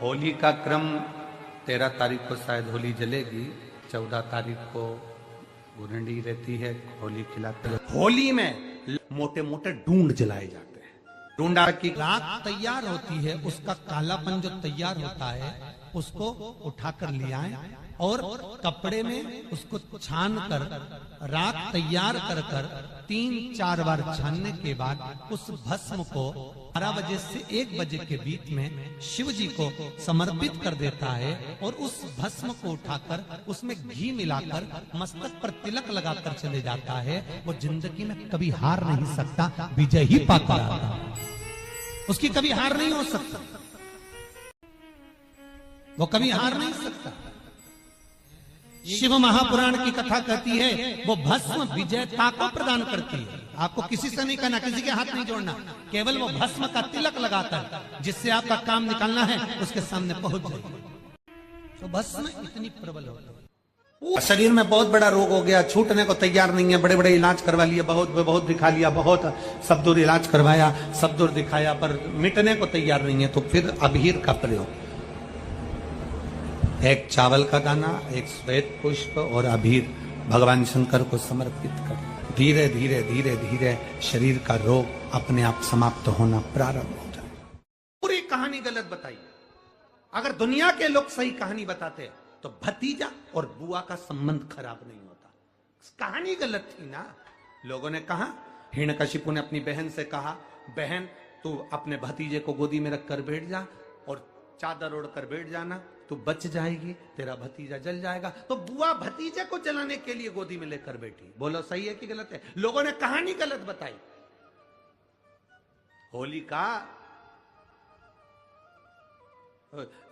होली का क्रम 13 तारीख को शायद होली जलेगी, 14 तारीख को गुरंडी रहती है, होली खिलाते हैं। होली में मोटे मोटे डूंड जलाए जाते हैं। डूंडा की राख तैयार होती है, उसका कालापन जो तैयार होता है उसको उठाकर ले आए और कपड़े में उसको छान कर राख तैयार कर कर 3-4 बार छानने के बाद उस भस्म को 12 बजे से 1 बजे के बीच में शिव जी को समर्पित कर देता है और उस भस्म को उठाकर उसमें घी मिलाकर मस्तक पर तिलक लगाकर चले जाता है। वो जिंदगी में कभी हार नहीं सकता, विजय ही पाता रहता है, उसकी कभी हार नहीं हो सकता, वो कभी हार नहीं सकता। शिव महापुराण की कथा कहती है वो भस्म विजयता को प्रदान करती है। आपको किसी से नहीं करना, किसी के हाथ नहीं जोड़ना, केवल वो भस्म का तिलक लगाकर जिससे आपका काम निकालना है उसके सामने पहुंच जाए। तो भस्म इतनी प्रबल हो, शरीर में बहुत बड़ा रोग हो गया, छूटने को तैयार नहीं है, बड़े बड़े इलाज करवा लिए, बहुत दिखा लिया, बहुत सब दूर इलाज करवाया, सब दूर दिखाया, पर मिटने को तैयार नहीं है। तो फिर अबीर का प्रयोग, एक चावल का दाना, एक श्वेत पुष्प और अबीर भगवान शंकर को समर्पित कर धीरे धीरे धीरे धीरे शरीर का रोग अपने आप समाप्त होना प्रारंभ हो जाए। पूरी कहानी गलत बताई। अगर दुनिया के लोग सही कहानी बताते तो भतीजा और बुआ का संबंध खराब नहीं होता। कहानी गलत थी ना। लोगों ने कहा, हिरण्यकशिपु ने अपनी बहन से कहा, बहन तू अपने भतीजे को गोदी में रखकर बैठ जा और चादर ओढ़कर बैठ जाना, तू बच जाएगी, तेरा भतीजा जल जाएगा। तो बुआ भतीजे को जलाने के लिए गोदी में लेकर बैठी। बोलो सही है कि गलत है? लोगों ने कहानी गलत बताई। होलिका,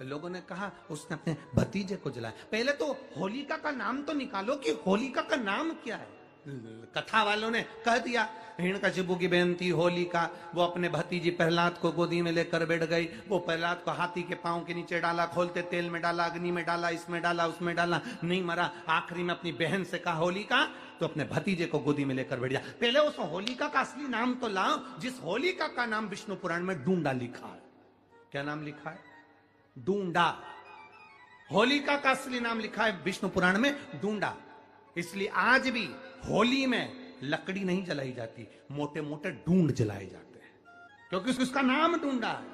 लोगों ने कहा उसने अपने भतीजे को जलाया। पहले तो होलिका का नाम तो निकालो कि होलिका का नाम क्या है। कथा वालों ने कह दिया हिरण्यकशिपु की बहन थी होलिका, वो अपने भतीजी प्रहलाद को गोदी में लेकर बैठ गई। वो प्रहलाद को हाथी के पांव के नीचे डाला, खोलते तेल में डाला, अग्नि में डाला, इसमें डाला, उसमें डाला, नहीं मरा। आखिरी में अपनी बहन से कहा होलिका तो अपने भतीजे को गोदी में लेकर बैठ जा। पहले उस होलिका का असली नाम तो लाओ, जिस होलिका का नाम विष्णु पुराण में डूंडा लिखा है। क्या नाम लिखा है? डूंडा। होलिका का असली नाम लिखा है विष्णु पुराण में डूंडा। इसलिए आज भी होली में लकड़ी नहीं जलाई जाती, मोटे मोटे डूंड जलाए जाते हैं, क्योंकि उसका नाम डूंडा है।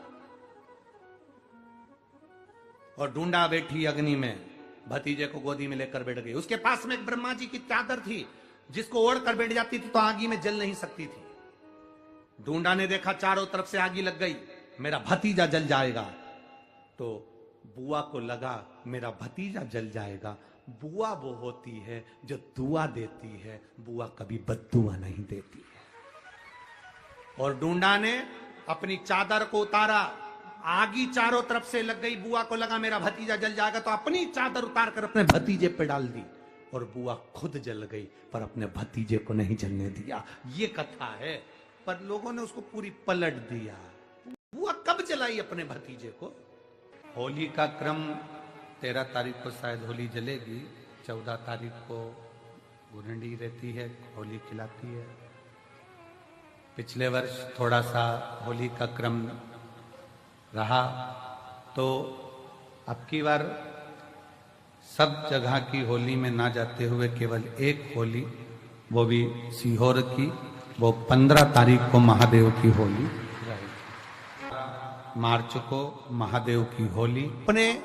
और डूंडा बैठी अग्नि में, भतीजे को गोदी में लेकर बैठ गई। उसके पास में एक ब्रह्मा जी की चादर थी, जिसको ओढ़ कर बैठ जाती थी तो आगी में जल नहीं सकती थी। डूंडा ने देखा चारों तरफ से आगी लग गई, मेरा भतीजा जल जाएगा। तो बुआ को लगा मेरा भतीजा जल जाएगा। बुआ वो होती है जो दुआ देती है, बुआ कभी बद्दुआ नहीं देती है। और डूंडा ने अपनी चादर को उतारा, आगी चारों तरफ से लग गई। बुआ को लगा मेरा भतीजा जल जाएगा, तो अपनी चादर उतार कर अपने भतीजे पे डाल दी और बुआ खुद जल गई, पर अपने भतीजे को नहीं जलने दिया। ये कथा है, पर लोगों ने उसको पूरी पलट दिया। बुआ कब जलाई अपने भतीजे को? होली का क्रम 13 तारीख को शायद होली जलेगी, 14 तारीख को गुरंडी रहती है, होली खिलाती है। पिछले वर्ष थोड़ा सा होली का क्रम रहा, तो अब की बार सब जगह की होली में ना जाते हुए केवल एक होली, वो भी सीहोर की, वो 15 तारीख को महादेव की होली, मार्च को महादेव की होली।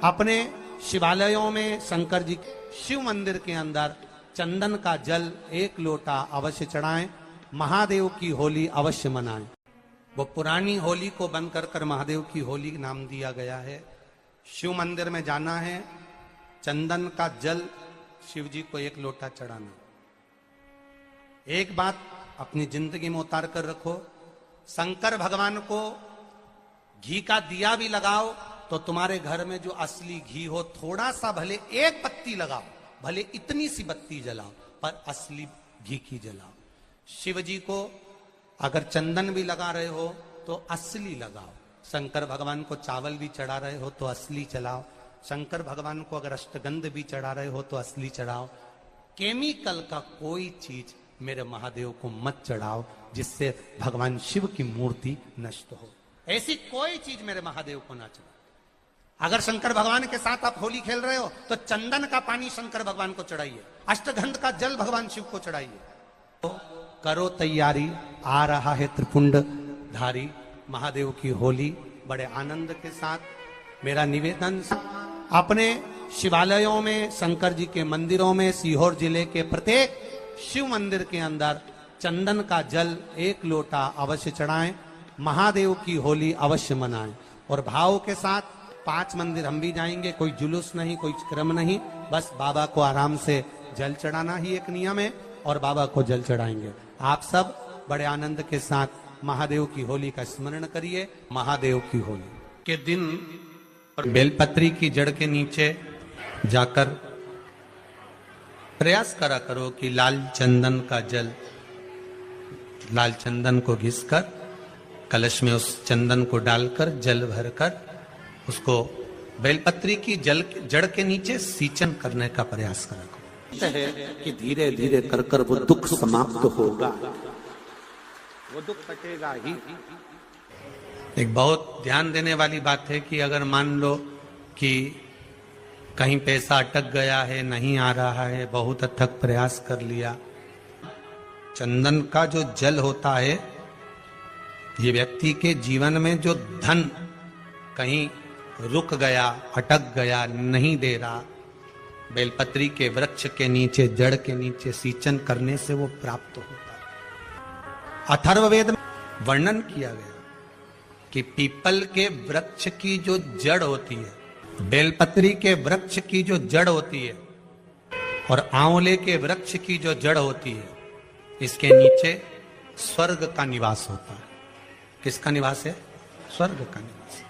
अपने शिवालयों में शंकर जी शिव मंदिर के अंदर चंदन का जल 1 लोटा अवश्य चढ़ाएं, महादेव की होली अवश्य मनाएं। वो पुरानी होली को बंद कर महादेव की होली नाम दिया गया है। शिव मंदिर में जाना है, चंदन का जल शिव जी को 1 लोटा चढ़ाना। एक बात अपनी जिंदगी में उतार कर रखो, शंकर भगवान को घी का दिया भी लगाओ तो तुम्हारे घर में जो असली घी हो, थोड़ा सा भले 1 पत्ती लगाओ, भले इतनी सी बत्ती जलाओ, पर असली घी की जलाओ। शिव जी को अगर चंदन भी लगा रहे हो तो असली लगाओ। शंकर भगवान को चावल भी चढ़ा रहे हो तो असली चढ़ाओ। शंकर भगवान को अगर अष्टगंध भी चढ़ा रहे हो तो असली चढ़ाओ। केमिकल का कोई चीज मेरे महादेव को मत चढ़ाओ जिससे भगवान शिव की मूर्ति नष्ट हो। ऐसी कोई चीज मेरे महादेव को ना चढ़ाओ। अगर शंकर भगवान के साथ आप होली खेल रहे हो तो चंदन का पानी शंकर भगवान को चढ़ाइए, अष्टगंध का जल भगवान शिव को चढ़ाइए। तो करो तैयारी, आ रहा है त्रिपुंडधारी महादेव की होली। बड़े आनंद के साथ मेरा निवेदन, अपने शिवालयों में, शंकर जी के मंदिरों में, सीहोर जिले के प्रत्येक शिव मंदिर के अंदर चंदन का जल 1 लोटा अवश्य चढ़ाएं, महादेव की होली अवश्य मनाएं। और भाव के साथ 5 मंदिर हम भी जाएंगे, कोई जुलूस नहीं, कोई क्रम नहीं, बस बाबा को आराम से जल चढ़ाना ही एक नियम है और बाबा को जल चढ़ाएंगे। आप सब बड़े आनंद के साथ महादेव की होली का स्मरण करिए। महादेव की होली के दिन और बेलपत्री की जड़ के नीचे जाकर प्रयास करा करो कि लाल चंदन का जल, लाल चंदन को घिसकर कलश में उस चंदन को डालकर जल भरकर उसको बेलपत्री की जड़ के नीचे सींचन करने का प्रयास करा करो। है कि धीरे धीरे कर कर वो दुख समाप्त होगा, वो दुख कटेगा ही। एक बहुत ध्यान देने वाली बात है कि अगर मान लो कि कहीं पैसा अटक गया है, नहीं आ रहा है, बहुत अथक प्रयास कर लिया, चंदन का जो जल होता है ये व्यक्ति के जीवन में जो धन कहीं रुक गया, अटक गया, नहीं दे रहा, बेलपत्री के वृक्ष के नीचे, जड़ के नीचे सींचन करने से वो प्राप्त होता है। अथर्ववेद में वर्णन किया गया कि पीपल के वृक्ष की जो जड़ होती है, बेलपत्री के वृक्ष की जो जड़ होती है और आंवले के वृक्ष की जो जड़ होती है, इसके नीचे स्वर्ग का निवास होता है। किसका निवास है? स्वर्ग का निवास।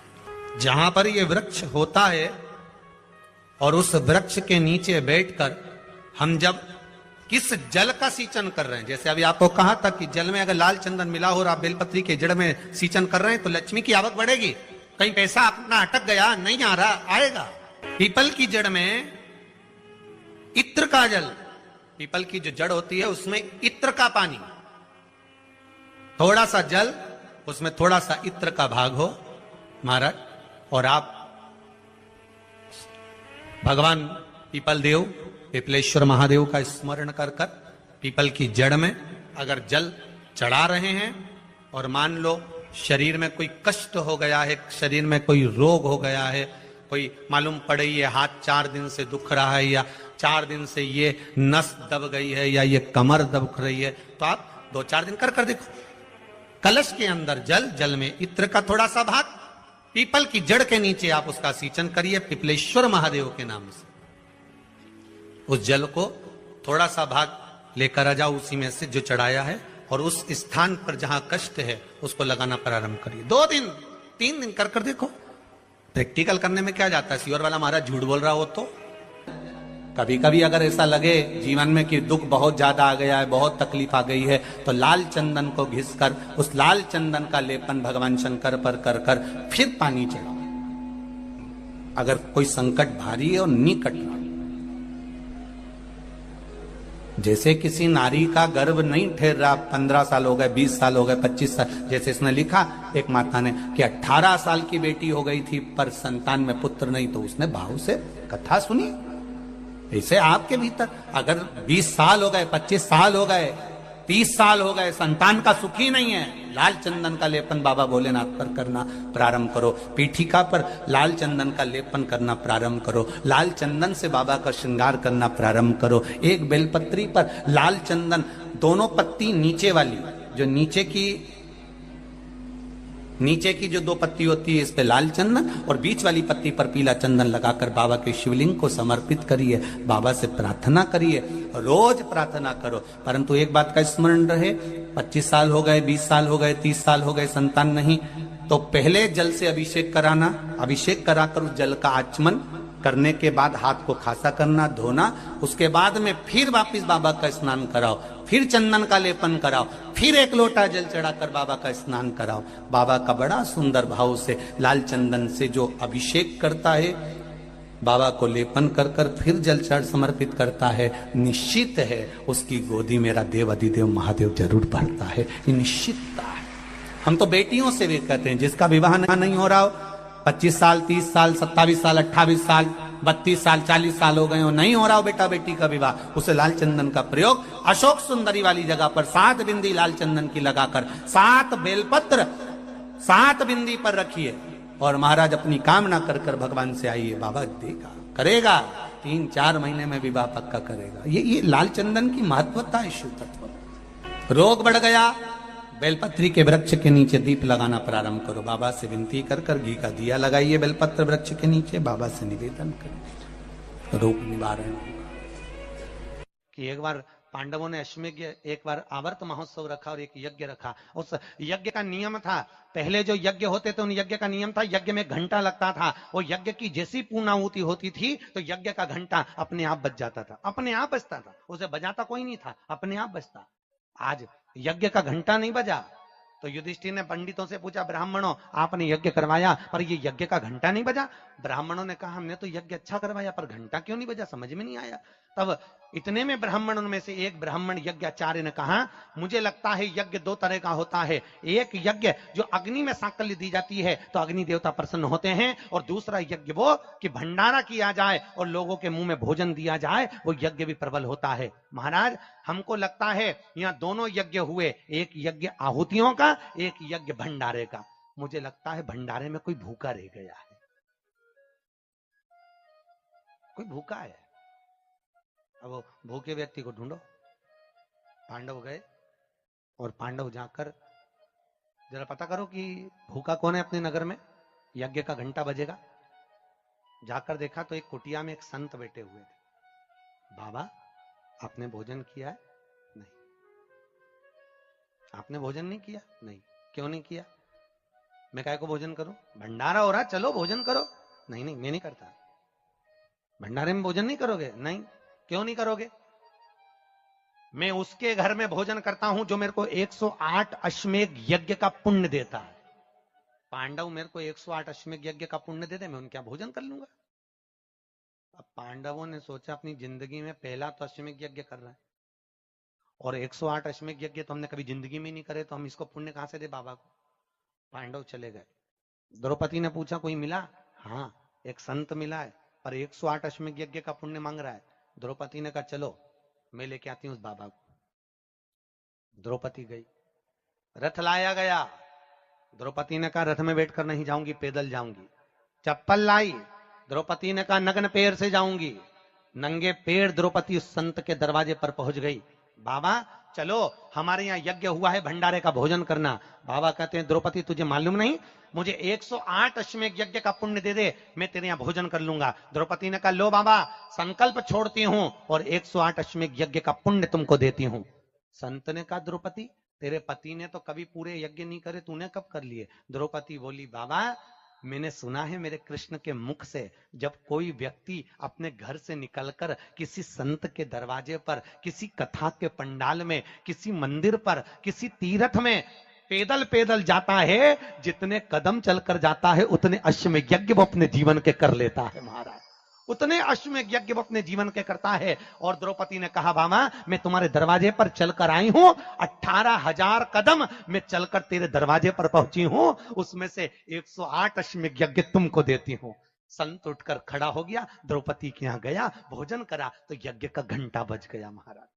जहां पर ये वृक्ष होता है और उस वृक्ष के नीचे बैठकर हम जब किस जल का सींचन कर रहे हैं, जैसे अभी आपको कहा था कि जल में अगर लाल चंदन मिला हो और आप बेलपत्री के जड़ में सींचन कर रहे हैं तो लक्ष्मी की आवक बढ़ेगी। कहीं पैसा अपना अटक गया, नहीं आ रहा, आएगा। पीपल की जड़ में इत्र का जल, पीपल की जो जड़ होती है उसमें इत्र का पानी, थोड़ा सा जल, उसमें थोड़ा सा इत्र का भाग हो महाराज, और आप भगवान पीपल देव, पीपलेश्वर महादेव का स्मरण कर कर पीपल की जड़ में अगर जल चढ़ा रहे हैं और मान लो शरीर में कोई कष्ट हो गया है, शरीर में कोई रोग हो गया है, कोई मालूम पड़े ये हाथ 4 दिन से दुख रहा है या 4 दिन से ये नस दब गई है या ये कमर दब रही है, तो आप 2-4 दिन कर देखो। कलश के अंदर जल, जल में इत्र का थोड़ा सा भाग, पीपल की जड़ के नीचे आप उसका सींचन करिए पीपलेश्वर महादेव के नाम से। उस जल को थोड़ा सा भाग लेकर आ जाओ उसी में से जो चढ़ाया है, और उस स्थान पर जहां कष्ट है उसको लगाना प्रारंभ करिए। 2 दिन 3 दिन कर देखो। प्रैक्टिकल करने में क्या जाता है? सीवर वाला महाराज झूठ बोल रहा हो तो कभी कभी अगर ऐसा लगे जीवन में कि दुख बहुत ज्यादा आ गया है, बहुत तकलीफ आ गई है, तो लाल चंदन को घिसकर उस लाल चंदन का लेपन भगवान शंकर पर कर कर फिर पानी चढ़ाओ। अगर कोई संकट भारी है और निकट रहा, जैसे किसी नारी का गर्भ नहीं ठहर रहा, 15 साल हो गए, 20 साल हो गए, 25 साल, जैसे इसने लिखा एक माता ने कि 18 साल की बेटी हो गई थी पर संतान में पुत्र नहीं, तो उसने भाव से कथा सुनी। ऐसे आपके भीतर अगर 20 साल हो गए, 25 साल हो गए, 30 साल हो गए, संतान का सुख ही नहीं है, लाल चंदन का लेपन बाबा भोलेनाथ पर करना प्रारंभ करो। पीठिका पर लाल चंदन का लेपन करना प्रारंभ करो। लाल चंदन से बाबा का श्रृंगार करना प्रारंभ करो। एक बेलपत्री पर लाल चंदन, दोनों पत्ती नीचे वाली, जो नीचे की जो 2 पत्ती होती है इस पे लाल चंदन, और बीच वाली पत्ती पर पीला चंदन लगाकर बाबा के शिवलिंग को समर्पित करिए। बाबा से प्रार्थना करिए, रोज प्रार्थना करो। परंतु एक बात का स्मरण रहे, 25 साल हो गए, 20 साल हो गए, 30 साल हो गए, संतान नहीं, तो पहले जल से अभिषेक कराना, अभिषेक कराकर उस जल का आचमन करने के बाद हाथ को खासा करना, धोना, उसके बाद में फिर वापिस बाबा का स्नान कराओ, फिर चंदन का लेपन कराओ, फिर 1 लोटा जल चढ़ाकर बाबा का स्नान कराओ। बाबा का बड़ा सुंदर भाव से लाल चंदन से जो अभिषेक करता है, बाबा को लेपन कर कर फिर जल चढ़ समर्पित करता है, निश्चित है उसकी गोदी मेरा देव अधिदेव महादेव जरूर भरता है। ये निश्चितता है। हम तो बेटियों से भी कहते हैं, जिसका विवाह नहीं हो रहा हो 25 साल, 30 साल, 27 साल, 28 साल, 32 साल, 40 साल हो गए हो, नहीं हो रहा हो बेटा बेटी का विवाह, उसे लाल चंदन का प्रयोग अशोक सुंदरी वाली जगह पर 7 बिंदी लाल चंदन की लगाकर 7 बेलपत्र 7 बिंदी पर रखिए और महाराज अपनी कामना कर कर भगवान से आइए। बाबा देगा, करेगा, 3-4 महीने में विवाह पक्का करेगा। ये लाल चंदन की महत्वता है शिव तत्व। रोग बढ़ गया, बेलपत्री के वृक्ष के नीचे दीप लगाना प्रारंभ करो। बाबा से विनती कर कर घी का दिया लगाइए बेलपत्र वृक्ष के नीचे, बाबा से निवेदन करें, रोग निवारण होगा। कि एक बार पांडवों ने अश्वमेध, एक बार आवर्त महोत्सव रखा और एक यज्ञ रखा। उस यज्ञ का नियम था, पहले जो यज्ञ होते थे उन यज्ञ का नियम था, यज्ञ में घंटा लगता था। वो यज्ञ की जैसी पूर्णाहुति होती थी तो यज्ञ का घंटा अपने आप बज जाता था, अपने आप बजता था, उसे बजाता कोई नहीं था, अपने आप बजता। आज यज्ञ का घंटा नहीं बजा तो युधिष्ठिर ने पंडितों से पूछा, ब्राह्मणों आपने यज्ञ करवाया पर ये यज्ञ का घंटा नहीं बजा? ब्राह्मणों ने कहा हमने तो यज्ञ अच्छा करवाया पर घंटा क्यों नहीं बजा, समझ में नहीं आया। तब इतने में ब्राह्मणों में से एक ब्राह्मण यज्ञाचार्य ने कहा, मुझे लगता है यज्ञ 2 तरह का होता है, एक यज्ञ जो अग्नि में सांकल्य दी जाती है तो अग्नि देवता प्रसन्न होते हैं, और दूसरा यज्ञ वो कि भंडारा किया जाए और लोगों के मुंह में भोजन दिया जाए, वो यज्ञ भी प्रबल होता है। महाराज हमको लगता है यहाँ दोनों यज्ञ हुए, एक यज्ञ आहुतियों का, एक यज्ञ भंडारे का। मुझे लगता है भंडारे में कोई भूखा रह गया है, कोई भूखा है। अब वो भूखे व्यक्ति को ढूंढो। पांडव गए और पांडव जाकर जरा पता करो कि भूखा कौन है अपने नगर में, यज्ञ का घंटा बजेगा। जाकर देखा तो एक कुटिया में एक संत बैठे हुए थे। बाबा आपने भोजन किया है? नहीं। आपने भोजन नहीं किया? नहीं। क्यों नहीं किया? मैं काय को भोजन करूं, भंडारा हो रहा, चलो भोजन करो। नहीं नहीं मैं नहीं करता। भंडारे में भोजन नहीं करोगे? नहीं। क्यों नहीं करोगे? मैं उसके घर में भोजन करता हूं जो मेरे को 108 अश्वमेध यज्ञ का पुण्य देता है। पांडव मेरे को 108 अश्वमेध यज्ञ का पुण्य दे दे, मैं उनके यहाँ भोजन कर लूंगा। अब पांडवों ने सोचा अपनी जिंदगी में पहला तो अश्वमेध यज्ञ कर रहा है और 108 अश्वमेध यज्ञ तो हमने कभी जिंदगी में नहीं करे, तो हम इसको पुण्य कहां से दे बाबा को। पांडव चले गए। द्रौपदी ने पूछा कोई मिला? हाँ एक संत मिला है पर 108 अश्वमेध यज्ञ का पुण्य मांग रहा है। द्रौपदी ने कहा चलो मैं लेके आती हूं उस बाबा को। द्रौपदी गई, रथ लाया गया। द्रौपदी ने कहा रथ में बैठकर नहीं जाऊंगी, पैदल जाऊंगी। चप्पल लाई, द्रौपदी ने कहा नग्न पैर से जाऊंगी। नंगे पैर द्रौपदी उस संत के दरवाजे पर पहुंच गई। बाबा चलो हमारे यहाँ यज्ञ हुआ है, भंडारे का भोजन करना। बाबा कहते हैं द्रौपदी तुझे मालूम नहीं, मुझे 108 अश्वमेध यज्ञ का पुण्य दे दे, मैं तेरे यहाँ भोजन कर लूंगा। द्रौपदी ने कहा लो बाबा संकल्प छोड़ती हूं और 108 अश्वमेध यज्ञ का पुण्य तुमको देती हूं। संत ने कहा द्रौपदी तेरे पति ने तो कभी पूरे यज्ञ नहीं करे, तूने कब कर लिए? द्रौपदी बोली बाबा मैंने सुना है मेरे कृष्ण के मुख से, जब कोई व्यक्ति अपने घर से निकलकर किसी संत के दरवाजे पर, किसी कथा के पंडाल में, किसी मंदिर पर, किसी तीर्थ में पैदल पैदल जाता है, जितने कदम चलकर जाता है उतने अश्वमेध यज्ञ वो अपने जीवन के कर लेता है। महाराज उतने अश्वमेध यज्ञ वो अपने जीवन के करता है। और द्रौपदी ने कहा बाबा मैं तुम्हारे दरवाजे पर चलकर आई हूं, 18,000 कदम मैं चलकर तेरे दरवाजे पर पहुंची हूं, उसमें से 108 अश्वमेध यज्ञ तुमको देती हूं। संत उठकर खड़ा हो गया, द्रौपदी के यहां गया, भोजन करा तो यज्ञ का घंटा बज गया। महाराज